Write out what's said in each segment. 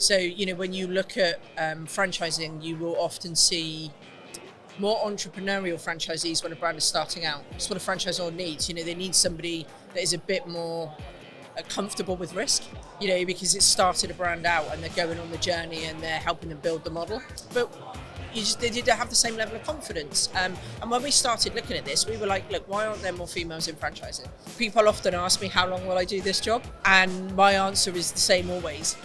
So, when you look at franchising, you will often see more entrepreneurial franchisees when a brand is starting out. It's what a franchisor needs. They need somebody that is a bit more comfortable with risk, because it started a brand out and they're going on the journey and they're helping them build the model. But they didn't have the same level of confidence. And when we started looking at this, we were like, look, why aren't there more females in franchising? People often ask me, how long will I do this job? And my answer is the same always.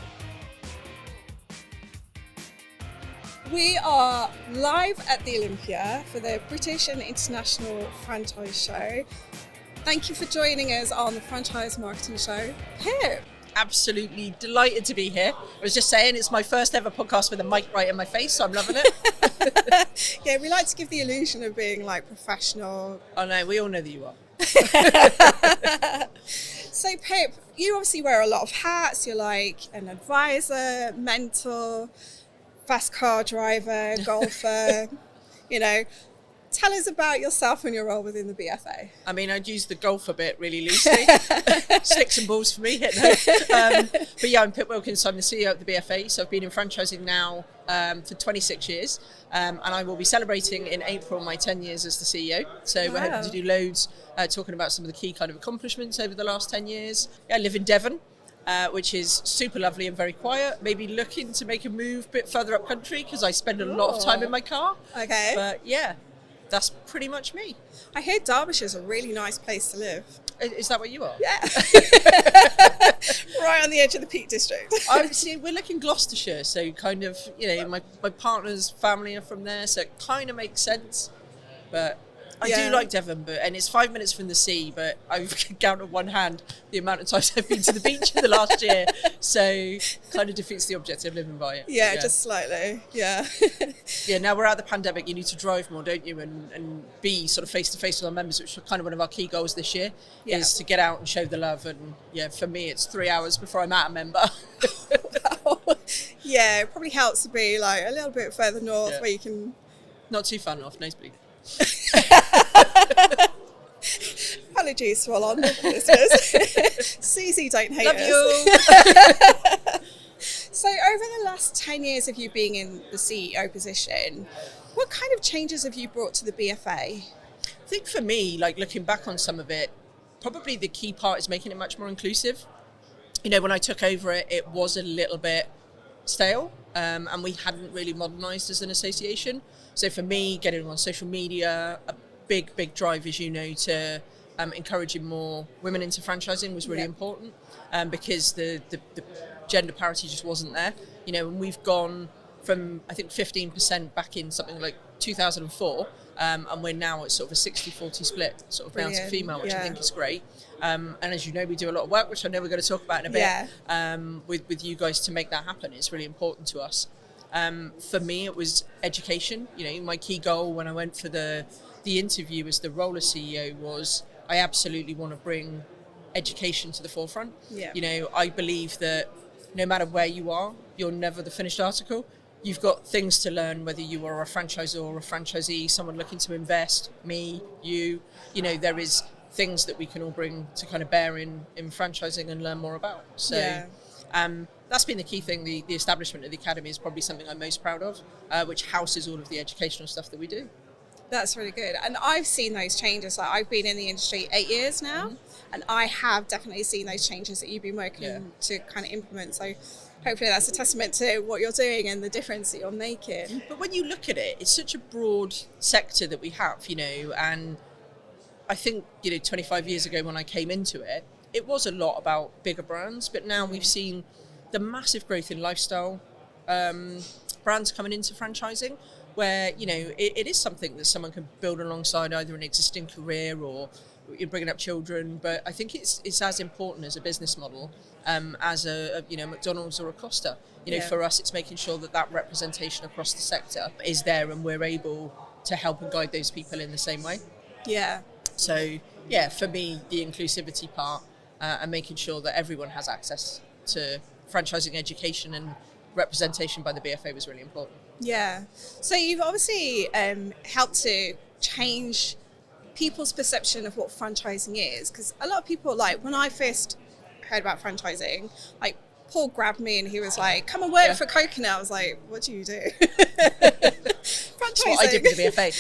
We are live at the Olympia for the British and International Franchise Show. Thank you for joining us on the Franchise Marketing Show. Pip. Absolutely delighted to be here. I was just saying, it's my first ever podcast with a mic right in my face, so I'm loving it. Yeah, we like to give the illusion of being like professional. Oh no, we all know that you are. So Pip, you obviously wear a lot of hats. You're like an advisor, mentor, fast car driver, golfer, Tell us about yourself and your role within the BFA. I mean, I'd use the golf a bit really loosely. Sticks and balls for me. But yeah, I'm Pip Wilkins. I'm the CEO of the BFA. So I've been in franchising now for 26 years. And I will be celebrating in April my 10 years as the CEO. So we're hoping to do loads talking about some of the key kind of accomplishments over the last 10 years. I live in Devon. Which is super lovely and very quiet. Maybe looking to make a move a bit further up country because I spend a lot of time in my car. Okay. But yeah, that's pretty much me. I hear Derbyshire's a really nice place to live. Is that where you are? Yeah. Right on the edge of the Peak District. We're looking Gloucestershire, so kind of, my partner's family are from there, so it kind of makes sense. But I do like Devon, and it's 5 minutes from the sea, but I've counted on one hand the amount of times I've been to the beach in the last year, so kind of defeats the objective of living by it. Yeah, just slightly, yeah. Yeah, now we're out of the pandemic, you need to drive more, don't you, and be sort of face-to-face with our members, which is kind of one of our key goals this year, is to get out and show the love, and for me it's 3 hours before I'm out a member. Yeah, it probably helps to be like a little bit further north where you can... Not too far north, nosebleed. Apologies to all our listeners. Susie, don't hate Love us. you. So over the last 10 years of you being in the CEO position, what kind of changes have you brought to the BFA? I think for me, like looking back on some of it, probably the key part is making it much more inclusive. When I took over it was a little bit stale, and we hadn't really modernised as an association. So for me, getting on social media, a big drive, as you know, to encouraging more women into franchising was really important, because the gender parity just wasn't there. And we've gone from, I think, 15% back in something like 2004, and we're now at sort of a 60-40 split, sort of male to female, which I think is great. And as you know, we do a lot of work, which I know we're going to talk about in a bit, with you guys to make that happen. It's really important to us. For me, it was education. My key goal when I went for the interview as the role of CEO was I absolutely want to bring education to the forefront. I believe that no matter where you are, you're never the finished article. You've got things to learn, whether you are a franchisor or a franchisee, someone looking to invest, me, you. There is things that we can all bring to kind of bear in franchising and learn more about. So that's been the key thing. The establishment of the Academy is probably something I'm most proud of, which houses all of the educational stuff that we do. That's really good. And I've seen those changes. Like, I've been in the industry 8 years now, and I have definitely seen those changes that you've been working to kind of implement. So hopefully that's a testament to what you're doing and the difference that you're making. But when you look at it, it's such a broad sector that we have, and I think, 25 years ago when I came into it, it was a lot about bigger brands, but now we've seen the massive growth in lifestyle brands coming into franchising, where it is something that someone can build alongside either an existing career or you're bringing up children. But I think it's as important as a business model as a McDonald's or a Costa. For us, it's making sure that representation across the sector is there and we're able to help and guide those people in the same way. Yeah. So for me, the inclusivity part and making sure that everyone has access to franchising education and representation by the BFA was really important. Yeah. So you've obviously helped to change people's perception of what franchising is, because a lot of people, like when I first heard about franchising, like Paul grabbed me and he was like, come and work for Coconut. I was like, what do you do? That's what I did with the BFA.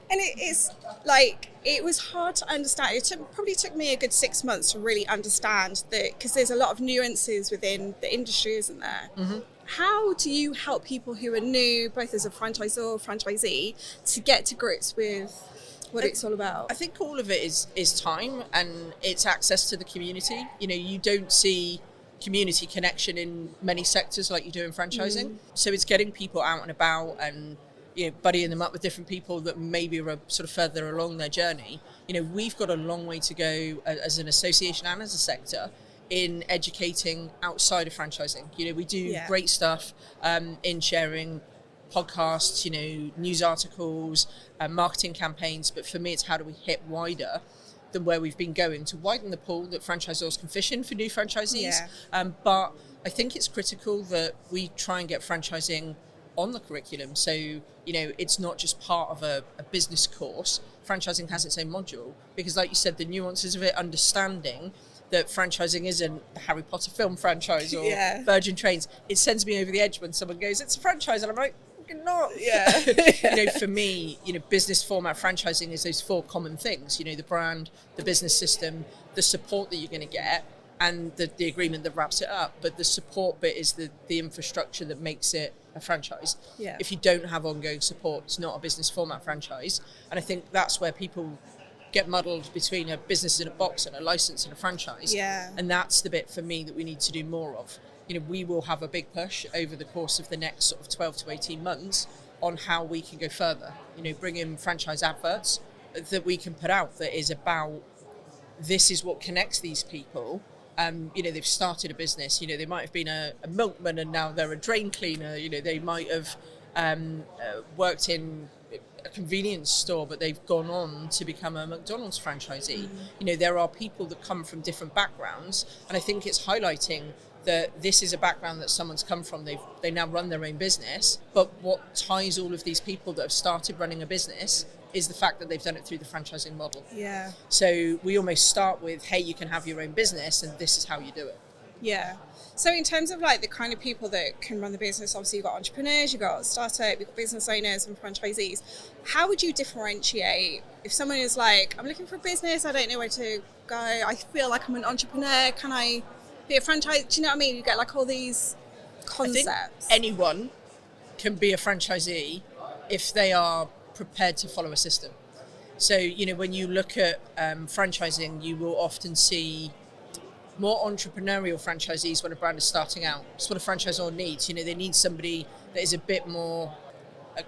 And it's like, it was hard to understand. Probably took me a good 6 months to really understand that, because there's a lot of nuances within the industry, isn't there? Mm-hmm. How do you help people who are new, both as a franchisor or franchisee, to get to grips with what it's all about? I think all of it is time, and it's access to the community. You know, you don't see community connection in many sectors like you do in franchising. So it's getting people out and about and, you know, buddying them up with different people that maybe are sort of further along their journey. You know, we've got a long way to go as an association and as a sector in educating outside of franchising. You know, we do great stuff in sharing podcasts, you know, news articles, marketing campaigns. But for me, it's how do we hit wider than where we've been going to widen the pool that franchisors can fish in for new franchisees. But I think it's critical that we try and get franchising on the curriculum. So, you know, it's not just part of a business course. Franchising has its own module because, like you said, the nuances of it, understanding that franchising isn't the Harry Potter film franchise or Virgin Trains. It sends me over the edge when someone goes, it's a franchise, and I'm like, not. You know, for me, you know, business format franchising is those 4 common things. You know, the brand, the business system, the support that you're going to get, and the agreement that wraps it up. But the support bit is the infrastructure that makes it a franchise. If you don't have ongoing support, it's not a business format franchise. And I think that's where people get muddled between a business in a box and a license and a franchise. And that's the bit for me that we need to do more of. You know, we will have a big push over the course of the next sort of 12 to 18 months on how we can go further. You know, bring in franchise adverts that we can put out that is about, this is what connects these people. You know, they've started a business. You know, they might have been a milkman and now they're a drain cleaner. You know, they might have worked in a convenience store, but they've gone on to become a McDonald's franchisee. You know, there are people that come from different backgrounds, and I think it's highlighting that this is a background that someone's come from. They now run their own business, but what ties all of these people that have started running a business is the fact that they've done it through the franchising model. So we almost start with, hey, you can have your own business and this is how you do it. So in terms of like the kind of people that can run the business, obviously you've got entrepreneurs, you've got startup, you've got business owners and franchisees. How would you differentiate if someone is like, I'm looking for a business, I don't know where to go, I feel like I'm an entrepreneur, can I be a franchise? Do you know what I mean? You get like all these concepts. I think anyone can be a franchisee if they are prepared to follow a system. So, you know, when you look at franchising, you will often see more entrepreneurial franchisees when a brand is starting out. It's what a franchisor needs. You know, they need somebody that is a bit more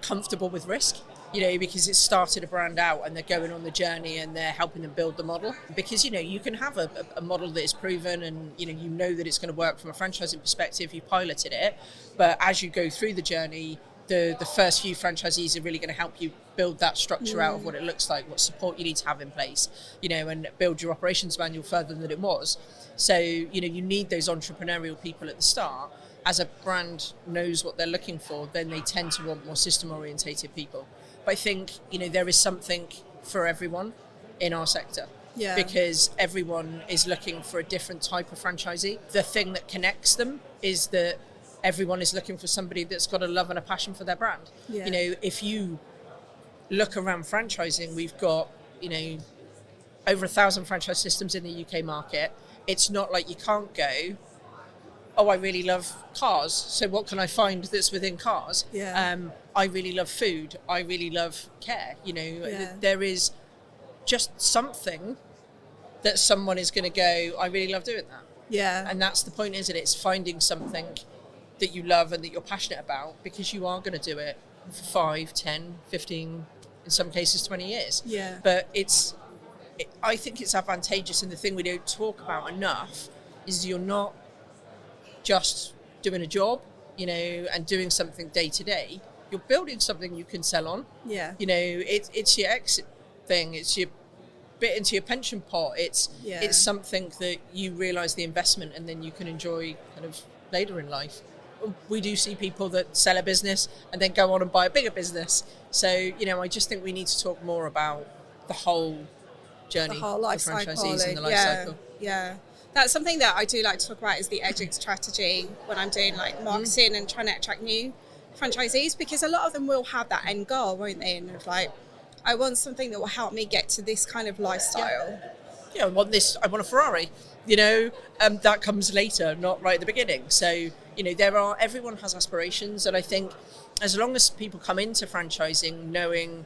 comfortable with risk, you know, because it started a brand out and they're going on the journey and they're helping them build the model. Because, you know, you can have a model that is proven and, you know that it's going to work from a franchising perspective, you piloted it, but as you go through the journey, the first few franchisees are really going to help you build that structure out of what it looks like, what support you need to have in place, you know, and build your operations manual further than it was. So, you know, you need those entrepreneurial people at the start. As a brand knows what they're looking for, then they tend to want more system-orientated people. But I think, you know, there is something for everyone in our sector. Because everyone is looking for a different type of franchisee. The thing that connects them is that everyone is looking for somebody that's got a love and a passion for their brand. You know, if you look around franchising, we've got, you know, over 1,000 franchise systems in the UK market. It's not like you can't go, oh, I really love cars, so what can I find that's within cars? I really love food, I really love care. You know, there is just something that someone is going to go, I really love doing that. And that's the point, isn't it? It's finding something that you love and that you're passionate about, because you are going to do it for 5, 10, 15, in some cases 20 years. But I think it's advantageous, and the thing we don't talk about enough is you're not just doing a job, you know, and doing something day to day. You're building something you can sell on. You know, it's your exit thing, it's your bit into your pension pot, it's something that you realise the investment and then you can enjoy kind of later in life. We do see people that sell a business and then go on and buy a bigger business. So, you know, I just think we need to talk more about the whole journey, the whole life for franchisees cycle, and the life cycle. That's something that I do like to talk about is the exit strategy when I'm doing like marketing and trying to attract new franchisees, because a lot of them will have that end goal, won't they? And it's like, I want something that will help me get to this kind of lifestyle. Yeah, I want a Ferrari, that comes later, not right at the beginning. So, everyone has aspirations. And I think as long as people come into franchising knowing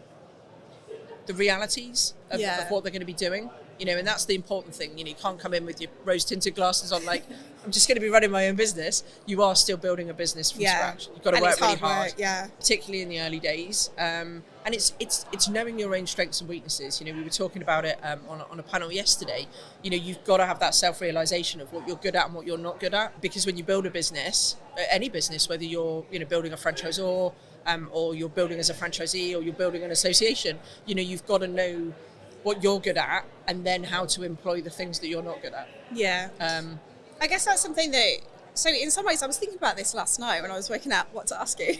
the realities of what they're going to be doing, and that's the important thing. You can't come in with your rose-tinted glasses on like, I'm just going to be running my own business. You are still building a business from scratch. You've got to work really hard, particularly in the early days. And it's knowing your own strengths and weaknesses. We were talking about it on a panel yesterday. You've got to have that self-realization of what you're good at and what you're not good at. Because when you build a business, any business, whether you're building a franchisor, or you're building as a franchisee, or you're building an association, you've got to know what you're good at and then how to employ the things that you're not good at. Yeah. I guess that's something that, so in some ways I was thinking about this last night when I was working out what to ask you.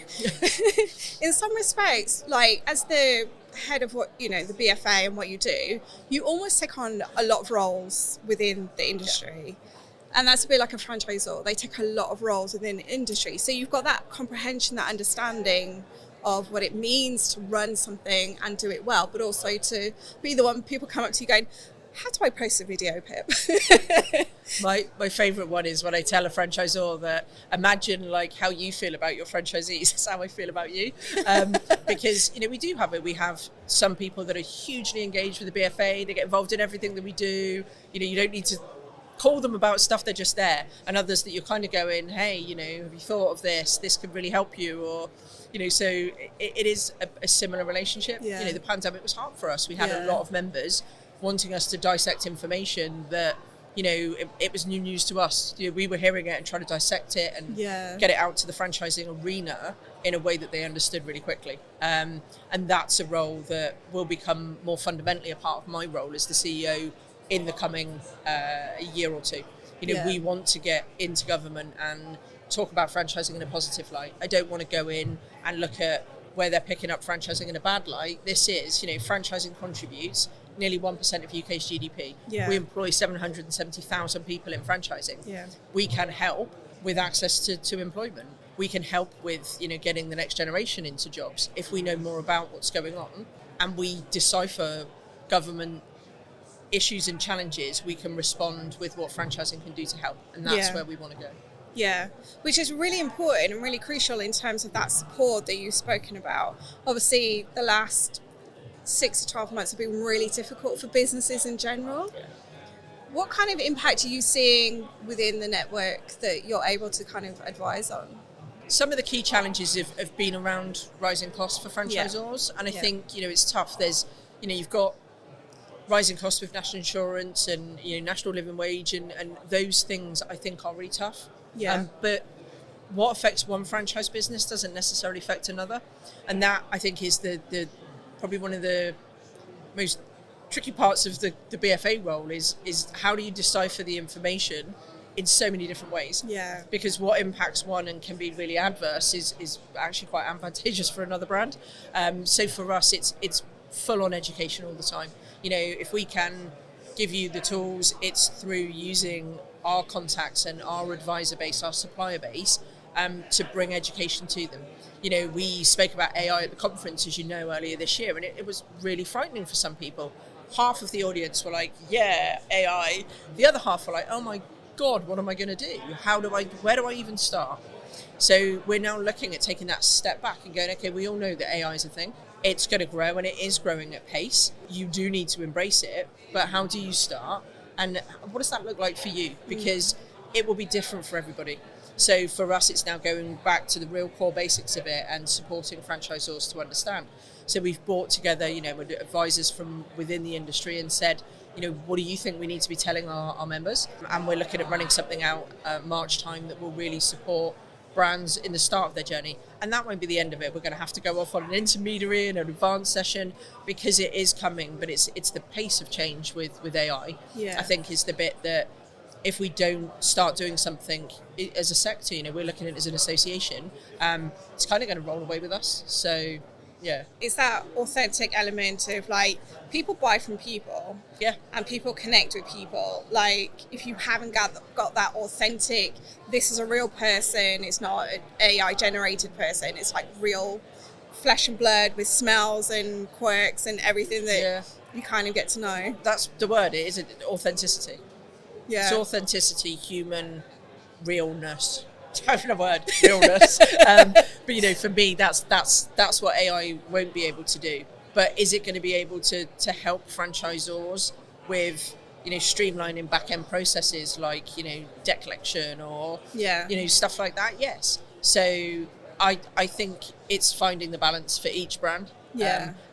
In some respects, like as the head of what, the BFA and what you do, you almost take on a lot of roles within the industry. And that's a bit like a franchisor. They take a lot of roles within the industry. So you've got that comprehension, that understanding of what it means to run something and do it well, but also to be the one people come up to you going, how do I post a video, Pip? My favourite one is when I tell a franchisor that imagine like how you feel about your franchisees. That's how I feel about you. Because, we do have it. We have some people that are hugely engaged with the BFA. They get involved in everything that we do. You don't need to call them about stuff, they're just there. And others that you're kind of going, hey, have you thought of this? This could really help you. Or, so it is a similar relationship. Yeah. The pandemic was hard for us. We had a lot of members wanting us to dissect information that, it was new news to us. We were hearing it and trying to dissect it and get it out to the franchising arena in a way that they understood really quickly. And that's a role that will become more fundamentally a part of my role as the CEO in the coming year or two. We want to get into government and talk about franchising in a positive light. I don't want to go in and look at where they're picking up franchising in a bad light. This is, franchising contributes nearly 1% of UK's GDP. Yeah. We employ 770,000 people in franchising. Yeah. We can help with access to employment. We can help with, getting the next generation into jobs. If we know more about what's going on and we decipher government issues and challenges, we can respond with what franchising can do to help. And that's where we want to go. Yeah, which is really important and really crucial in terms of that support that you've spoken about. Obviously, the last 6 to 12 months have been really difficult for businesses in general. Yeah. What kind of impact are you seeing within the network that you're able to kind of advise on? Some of the key challenges have been around rising costs for franchisors. And I think, it's tough. There's, you've got rising costs with national insurance and, national living wage and those things I think are really tough. Yeah. But what affects one franchise business doesn't necessarily affect another. And that, I think, is the probably one of the most tricky parts of the BFA role is how do you decipher the information in so many different ways? Yeah. Because what impacts one and can be really adverse is actually quite advantageous for another brand. So for us, it's full on education all the time. If we can give you the tools, it's through using our contacts and our advisor base, our supplier base, to bring education to them. We spoke about AI at the conference, as you know, earlier this year, and it was really frightening for some people. Half of the audience were like, yeah, AI. The other half were like, oh my God, what am I going to do? Where do I even start? So we're now looking at taking that step back and going, okay, we all know that AI is a thing. It's going to grow and it is growing at pace. You do need to embrace it, but how do you start? And what does that look like for you? Because it will be different for everybody. So for us, it's now going back to the real core basics of it and supporting franchisors to understand. So we've brought together, with advisors from within the industry and said, what do you think we need to be telling our members? And we're looking at running something out March time that will really support brands in the start of their journey. And that won't be the end of it. We're going to have to go off on an intermediary and an advanced session because it is coming, but it's the pace of change with AI, I think, is the bit that if we don't start doing something as a sector, we're looking at it as an association, it's kind of going to roll away with us. So Yeah. It's that authentic element of like people buy from people. Yeah. And people connect with people. Like if you haven't got that authentic, this is a real person, it's not an AI generated person, it's like real flesh and blood with smells and quirks and everything that you kind of get to know. That's the word, it is authenticity. Yeah. It's authenticity, human realness. Having a word, realness. But you know, for me, that's what AI won't be able to do. But is it going to be able to help franchisors with, you know, streamlining back end processes like, you know, debt collection or you know, stuff like that? Yes. So I think it's finding the balance for each brand.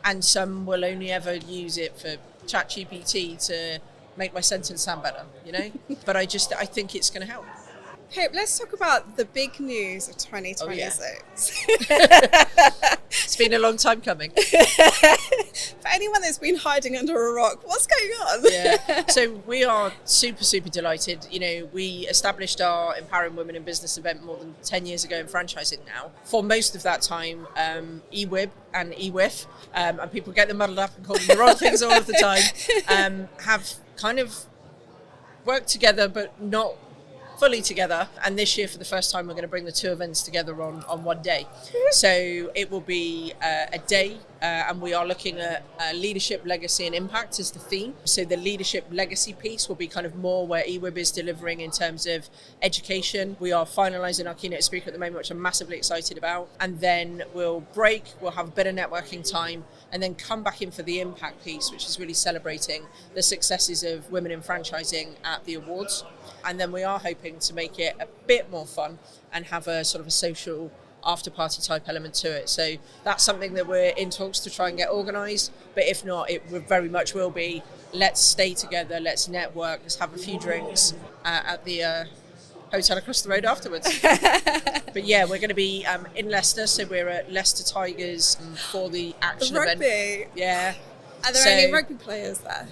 And some will only ever use it for ChatGPT to make my sentence sound better, you know. But I think it's going to help. Pip, let's talk about the big news of 2026. It's been a long time coming. For anyone that's been hiding under a rock, what's going on? So we are super, super delighted. You know, we established our Empowering Women in Business event more than 10 years ago in franchising now. For most of that time, EWIB and EWIF, and people get them muddled up and call them the wrong things all of the time, have kind of worked together but not fully together, and this year for the first time we're going to bring the two events together on one day. So it will be a day, and we are looking at leadership, legacy and impact as the theme. So the leadership legacy piece will be kind of more where EWIB is delivering in terms of education. We are finalising our keynote speaker at the moment, which I'm massively excited about, and then we'll break, we'll have a bit of networking time, and then come back in for the impact piece, which is really celebrating the successes of women in franchising at the awards. And then we are hoping to make it a bit more fun and have a sort of a social after party type element to it. So that's something that we're in talks to try and get organised. But if not, it very much will be, let's stay together, let's network, let's have a few drinks at the hotel across the road afterwards. But yeah, we're going to be in Leicester. So we're at Leicester Tigers for the action rugby event. Yeah. Are there any rugby players there?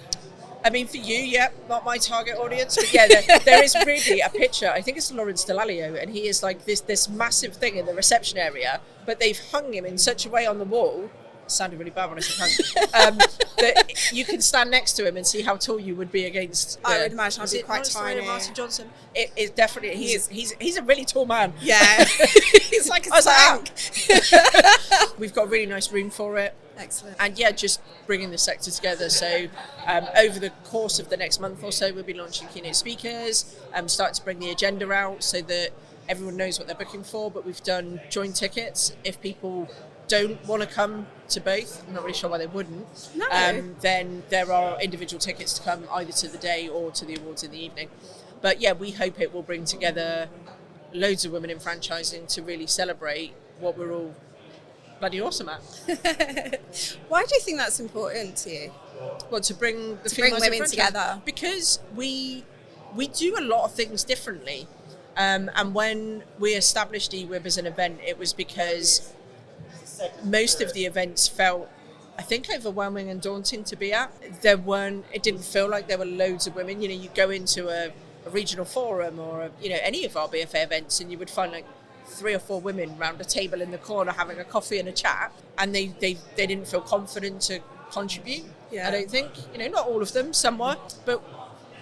I mean, for you, not my target audience, but yeah, there is really a picture. I think it's Lawrence Delalio, and he is like this massive thing in the reception area, but they've hung him in such a way on the wall. It sounded really bad when I said hung. That you can stand next to him and see how tall you would be against. I would imagine I'd be quite tiny. Martin Johnson. It definitely. He's a really tall man. Yeah, he's like a tank. We've got a really nice room for it. Excellent. And yeah, just bringing the sector together. So over the course of the next month or so, we'll be launching keynote speakers, starting to bring the agenda out so that everyone knows what they're booking for. But we've done joint tickets. If people don't want to come to both, I'm not really sure why they wouldn't, then there are individual tickets to come either to the day or to the awards in the evening. But yeah, we hope it will bring together loads of women in franchising to really celebrate what we're all bloody awesome at. Why do you think that's important to you? Well, to bring women together. Because we do a lot of things differently. And when we established EWIB as an event, it was because most of the events felt, I think, overwhelming and daunting to be at. It didn't feel like there were loads of women. You know, you go into a regional forum or any of our BFA events, and you would find like 3 or 4 women round a table in the corner having a coffee and a chat, and they didn't feel confident to contribute. I don't think, not all of them, some were, but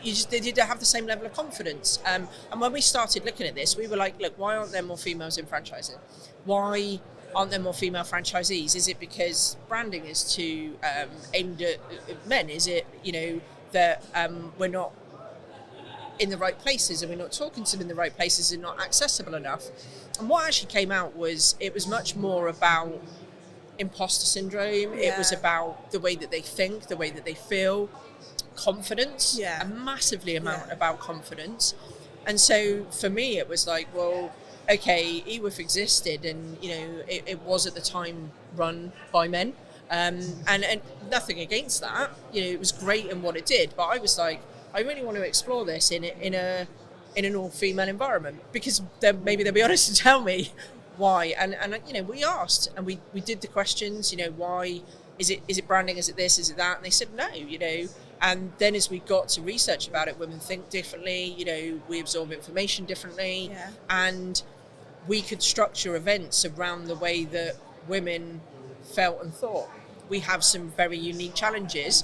they didn't have the same level of confidence. And when we started looking at this, we were like, look, why aren't there more females in franchising? Why aren't there more female franchisees? Is it because branding is too aimed at men? Is it that we're not in the right places and we're not talking to them in the right places and not accessible enough? And what actually came out was, it was much more about imposter syndrome. It was about the way that they think, the way that they feel, confidence, a massively amount about confidence. And so for me, it was like, well, okay, EWIF existed, and it was at the time run by men, and nothing against that. It was great in what it did, but I was like, I really want to explore this in an all-female environment, because maybe they'll be honest and tell me why. And we asked, and we did the questions. Why is it branding? Is it this? Is it that? And they said no. And then as we got to research about it, women think differently. We absorb information differently, and we could structure events around the way that women felt and thought. We have some very unique challenges,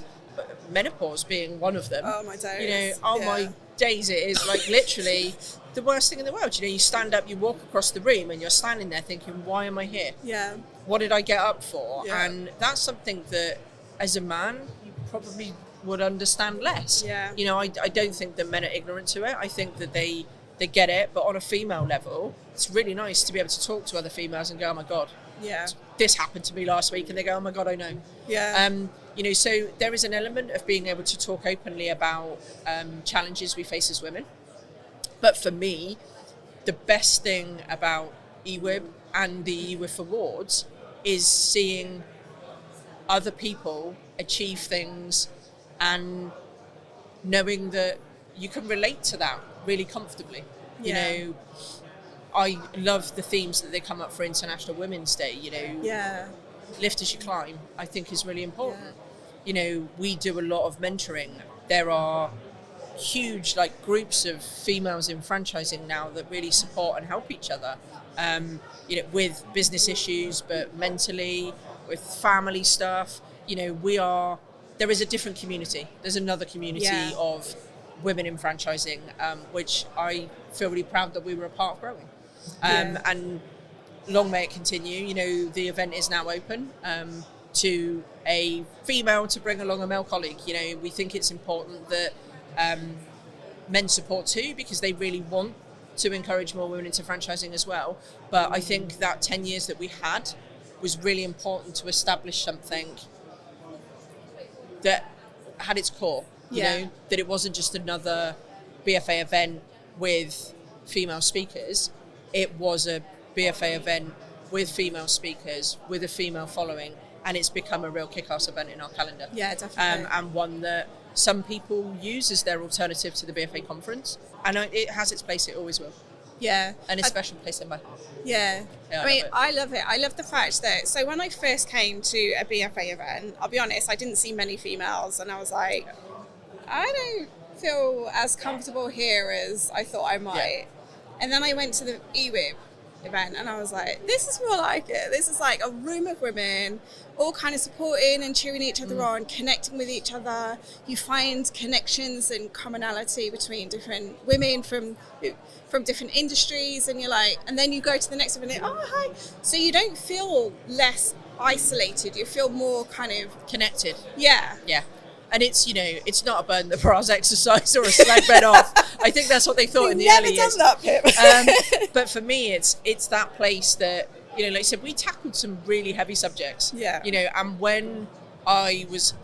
menopause being one of them. Oh my days. You know, my days, it is like literally the worst thing in the world. You know, you stand up, you walk across the room, and you're standing there thinking, why am I here? Yeah. What did I get up for? Yeah. And that's something that, as a man, you probably would understand less. Yeah. You know, I don't think that men are ignorant to it. I think that they get it, but on a female level, it's really nice to be able to talk to other females and go, oh my God, Yeah. this happened to me last week, and they go, oh my God, I know. Yeah. You know, so there is an element of being able to talk openly about challenges we face as women. But for me, the best thing about EWIB and the EWIF Awards is seeing other people achieve things and knowing that you can relate to that really comfortably. Yeah. You know, I love the themes that they come up for International Women's Day. You know, Yeah. lift as you climb, I think, is really important. Yeah. You know, we do a lot of mentoring. There are huge groups of females in franchising now that really support and help each other. You know, with business issues, but mentally, with family stuff. You know, there is a different community. There's another community of women in franchising, which I feel really proud that we were a part of growing. And long may it continue. You know, the event is now open to a female to bring along a male colleague. You know, we think it's important that men support too, because they really want to encourage more women into franchising as well. But I think that 10 years that we had was really important to establish something that had its core, you know, that it wasn't just another BFA event with female speakers. It was a BFA event with female speakers, with a female following, and it's become a real kick-ass event in our calendar. Yeah, definitely. And one that some people use as their alternative to the BFA conference. And it has its place, it always will. Yeah. And a special place in my heart. Yeah. I mean, I love it. I love the fact that, so when I first came to a BFA event, I'll be honest, I didn't see many females, and I was like, I don't feel as comfortable here as I thought I might. Yeah. And then I went to the EWIB event, and I was like, this is more like it. This is like a room of women all kind of supporting and cheering each other on, connecting with each other. You find connections and commonality between different women from different industries, and you're like, and then you go to the next event, oh hi. So you don't feel less isolated, you feel more kind of connected. Yeah. And it's, you know, it's not a burn the bras exercise or a slag bed off. I think that's what they thought in the early years. Never done that, Pip. But for me, it's that place that, you know, like I said, we tackled some really heavy subjects. Yeah. You know, and when I was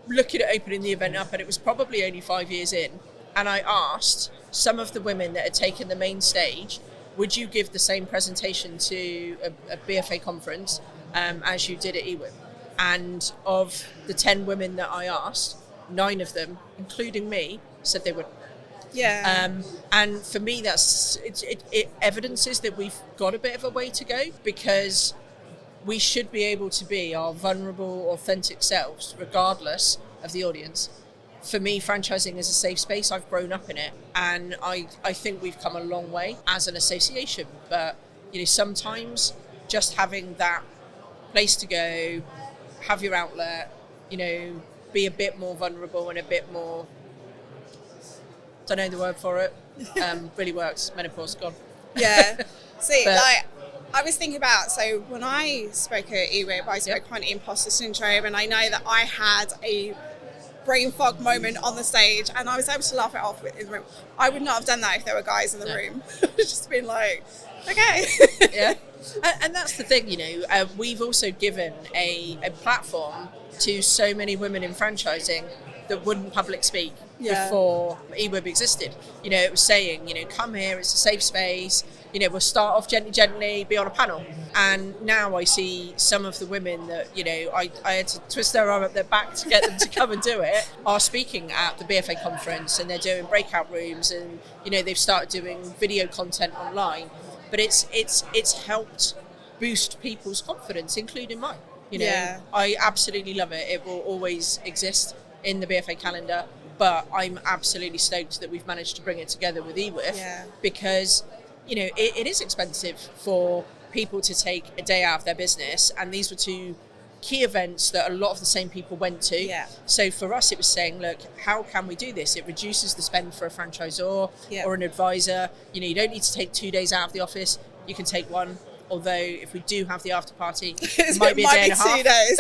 looking at opening the event up, and it was probably only 5 years in, and I asked some of the women that had taken the main stage, would you give the same presentation to a BFA conference as you did at EWIP? And of the 10 women that I asked, 9 of them, including me, said they would. Yeah. And for me, it evidences that we've got a bit of a way to go, because we should be able to be our vulnerable, authentic selves, regardless of the audience. For me, franchising is a safe space. I've grown up in it, and I think we've come a long way as an association. But, you know, sometimes just having that place to go, have your outlet, you know, be a bit more vulnerable and a bit more, don't know the word for it, really works. Menopause, gone. Yeah. See, I was thinking about, so when I spoke at EWIB, I spoke on imposter syndrome, and I know that I had a brain fog moment on the stage, and I was able to laugh it off in the room. I would not have done that if there were guys in the room. Just been like, okay. Yeah. And that's the thing, you know, we've also given a platform to so many women in franchising that wouldn't public speak before EWIB existed. You know, it was saying, you know, come here, it's a safe space, you know, we'll start off gently, be on a panel. And now I see some of the women that, you know, I had to twist their arm up their back to get them to come and do it, are speaking at the BFA conference, and they're doing breakout rooms, and, you know, they've started doing video content online. But it's helped boost people's confidence, including mine. You know, I absolutely love it. It will always exist in the BFA calendar, but I'm absolutely stoked that we've managed to bring it together with EWIF, because, you know, it is expensive for people to take a day out of their business, and these were two key events that a lot of the same people went to. Yeah. So for us, it was saying, look, how can we do this? It reduces the spend for a franchisor or an advisor. You don't need to take 2 days out of the office. You can take one. Although if we do have the after party, it might be a day and a half. 2 days.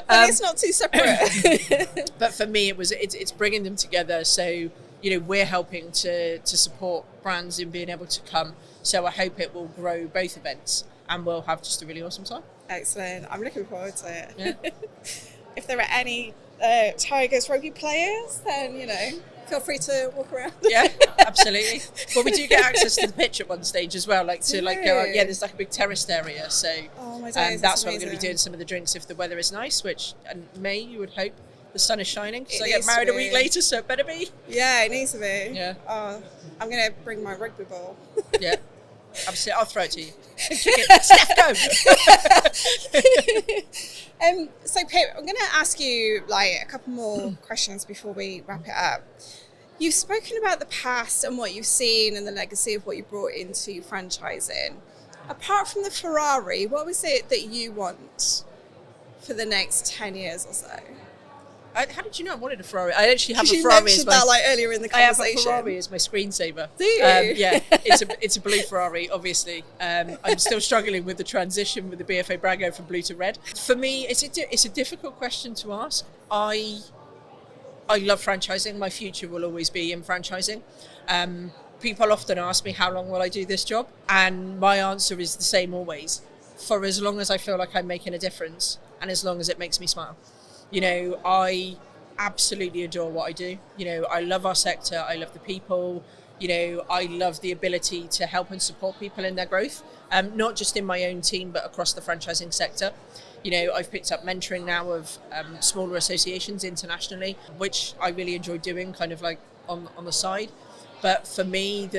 But it's not too separate. But for me, it's bringing them together. So we're helping to support brands in being able to come. So I hope it will grow both events, and we'll have just a really awesome time. Excellent. I'm looking forward to it. Yeah. If there are any Tigers rugby players, then, feel free to walk around. Yeah, absolutely. Well, we do get access to the pitch at one stage as well, go out. Yeah, there's like a big terraced area. So that's where we're going to be doing some of the drinks if the weather is nice, which in May you would hope the sun is shining, because I get married a week later, so it better be. Yeah, it needs to be. Yeah. Oh, I'm going to bring my rugby ball. Yeah. Absolutely. I'll throw it to you. Steph, go! So Pip, I'm going to ask you a couple more questions before we wrap it up. You've spoken about the past and what you've seen and the legacy of what you brought into franchising. Apart from the Ferrari, what was it that you want for the next 10 years or so? How did you know I wanted a Ferrari? I actually have a You Ferrari mentioned as that earlier in the conversation. I have a Ferrari as my screensaver. Do you? Yeah, it's a blue Ferrari, obviously. I'm still struggling with the transition with the BFA Brago from blue to red. For me, it's a difficult question to ask. I love franchising. My future will always be in franchising. People often ask me, how long will I do this job? And my answer is the same always. For as long as I feel like I'm making a difference, and as long as it makes me smile. I absolutely adore what I do. I love our sector. I love the people. I love the ability to help and support people in their growth, not just in my own team, but across the franchising sector. I've picked up mentoring now of smaller associations internationally, which I really enjoy doing, kind of like on the side. But for me,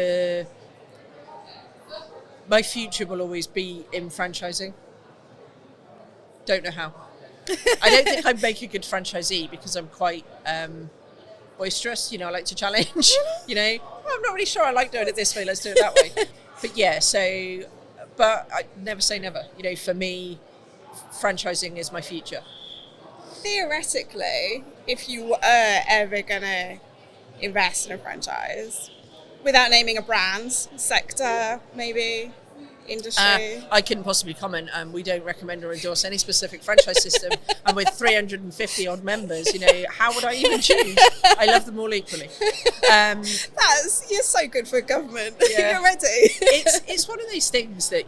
my future will always be in franchising. Don't know how. I don't think I'd make a good franchisee because I'm quite boisterous. I like to challenge. I'm not really sure I like doing it this way. Let's do it that way. But yeah, but I never say never. For me, franchising is my future. Theoretically, if you were ever going to invest in a franchise, without naming a brand, sector, maybe, industry? I couldn't possibly comment. We don't recommend or endorse any specific franchise system. And with 350 odd members, how would I even choose? I love them all equally. You're so good for government. Yeah. You're ready. It's one of those things that,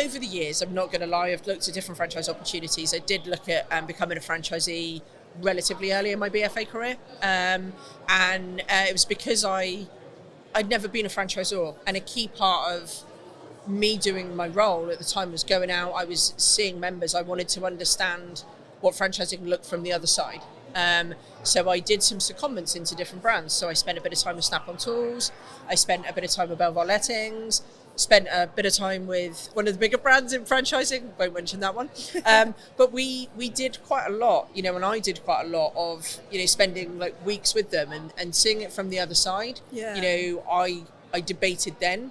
over the years, I'm not going to lie, I've looked at different franchise opportunities. I did look at becoming a franchisee relatively early in my BFA career. And it was because I'd never been a franchisor. And a key part of me doing my role at the time was going out. I was seeing members. I wanted to understand what franchising looked from the other side. So I did some secondments into different brands. So I spent a bit of time with Snap-on Tools. I spent a bit of time with Belvoir Lettings. Spent a bit of time with one of the bigger brands in franchising. Won't mention that one. But we did quite a lot, and I did quite a lot of, spending weeks with them and seeing it from the other side. Yeah. I debated then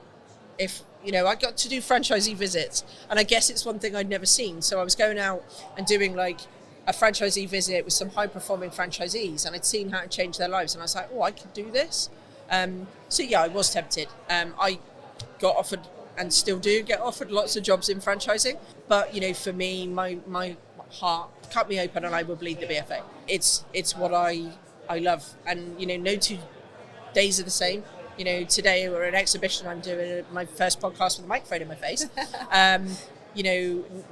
if, I got to do franchisee visits, and I guess it's one thing I'd never seen. So I was going out and doing a franchisee visit with some high performing franchisees, and I'd seen how it changed their lives, and I was like, oh, I could do this. So yeah, I was tempted. I got offered, and still do get offered, lots of jobs in franchising. But, for me, my heart, cut me open and I will bleed the BFA. It's what I love. And, no 2 days are the same. Today we're at an exhibition. I'm doing my first podcast with a microphone in my face.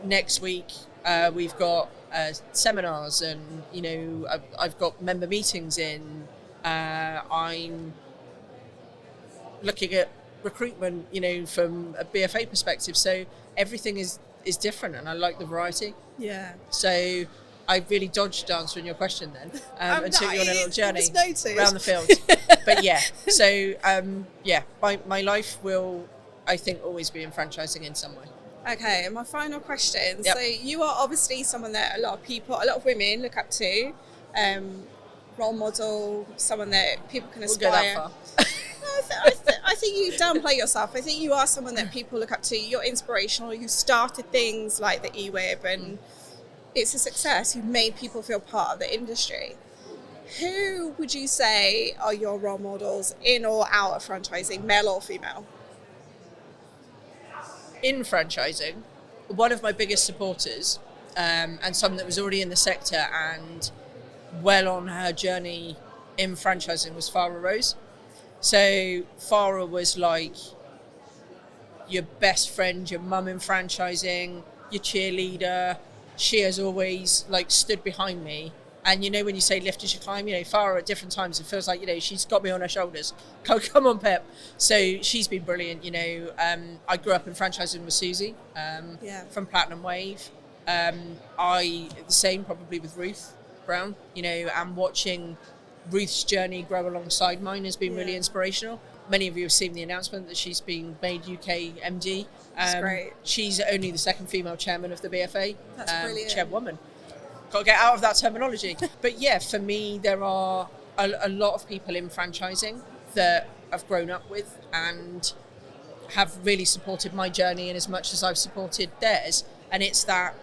Next week we've got seminars, and I've got member meetings in. I'm looking at recruitment, from a BFA perspective. So everything is different, and I like the variety. Yeah. So I really dodged answering your question then, and took you on a little journey around the field. But yeah, so my life will, I think, always be in franchising in some way. Okay, and my final question. Yep. So you are obviously someone that a lot of women look up to, role model, someone that people can aspire. We'll go that far. I I think you downplay yourself. I think you are someone that people look up to. You're inspirational. You started things like the eWeb, and it's a success. You've made people feel part of the industry. Who would you say are your role models in or out of franchising, male or female? In franchising, one of my biggest supporters, and someone that was already in the sector and well on her journey in franchising, was Farah Rose. So Farah was like your best friend, your mum in franchising, your cheerleader. She has always like stood behind me. And you know, when you say lift as you climb, you know, Farah at different times, it feels like, you know, she's got me on her shoulders. Come on, Pip. So she's been brilliant. You know, I grew up in franchising with Susie from Platinum Wave. The same probably with Ruth Brown, you know, and watching Ruth's journey grow alongside mine has been really inspirational. Many of you have seen the announcement that she's been made UK MD. That's great. She's only the second female chairman of the BFA. That's brilliant. Chairwoman. Got to get out of that terminology. But yeah, for me, there are a lot of people in franchising that I've grown up with and have really supported my journey in as much as I've supported theirs. And it's that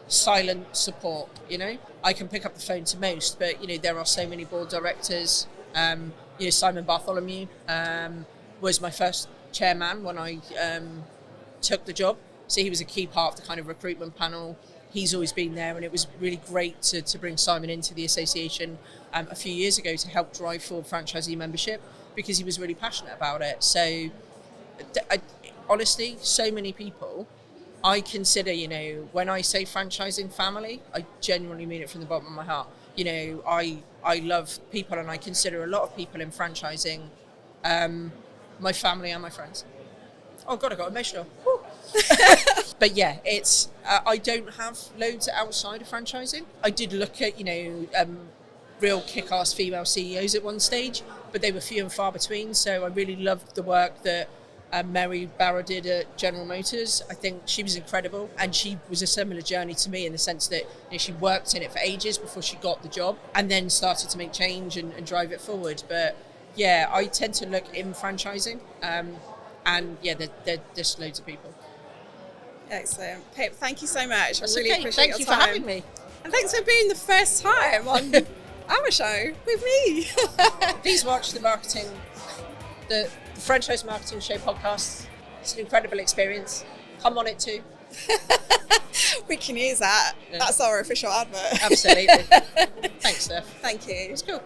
silent support, you know. I can pick up the phone to most, but, you know, there are so many board directors. You know, Simon Bartholomew was my first chairman when I took the job. So he was a key part of the kind of recruitment panel. He's always been there, and it was really great to bring Simon into the association a few years ago to help drive forward franchisee membership, because he was really passionate about it. So honestly, so many people, I consider, you know, when I say franchising family, I genuinely mean it from the bottom of my heart. You know, I love people, and I consider a lot of people in franchising my family and my friends. Oh God, I got emotional. But yeah, it's I don't have loads outside of franchising. I did look at, you know, real kick-ass female CEOs at one stage, but they were few and far between. So I really loved the work that Mary Barra did at General Motors. I think she was incredible, and she was a similar journey to me in the sense that, you know, she worked in it for ages before she got the job, and then started to make change and drive it forward. But yeah, I tend to look in franchising, and yeah, there's loads of people. Excellent. Pip, thank you so much. That's I really okay. appreciate Thank you your time. for having me. And thanks for being the first time on our show with me. Please watch the Franchise Marketing Show podcast. It's an incredible experience. Come on it too. We can use that. Yeah. That's our official advert. Absolutely. Thanks, Steph. Thank you. It's cool.